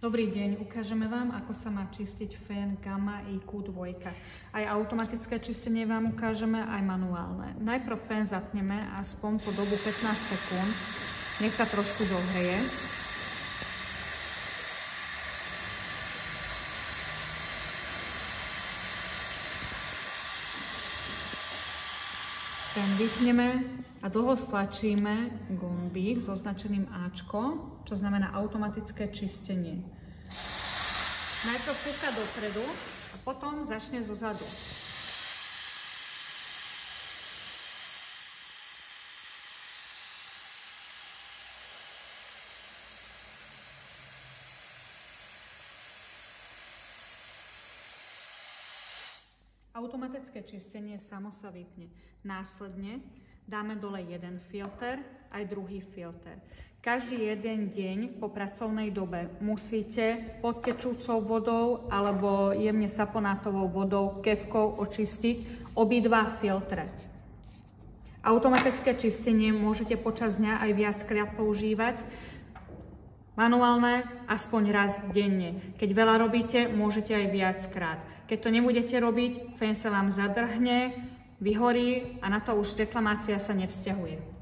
Dobrý deň, ukážeme vám, ako sa má čistiť fén Gamma IQ2. Aj automatické čistenie vám ukážeme, aj manuálne. Najprv fén zapneme aspoň po dobu 15 sekúnd. Nech sa trošku zohreje. Fén vypneme a dlho stlačíme gombík s označeným Ačko, čo znamená automatické čistenie. Najprv fúka dopredu a potom začne zozadu. Automatické čistenie samo sa vypne. Následne dáme dole jeden filter, aj druhý filter. Každý jeden deň po pracovnej dobe musíte pod tečúcou vodou alebo jemne saponátovou vodou, kefkou očistiť obidva filtre. Automatické čistenie môžete počas dňa aj viackrát používať. Manuálne aspoň raz denne. Keď veľa robíte, môžete aj viackrát. Keď to nebudete robiť, fén sa vám zadrhne, vyhorí a na to už reklamácia sa nevzťahuje.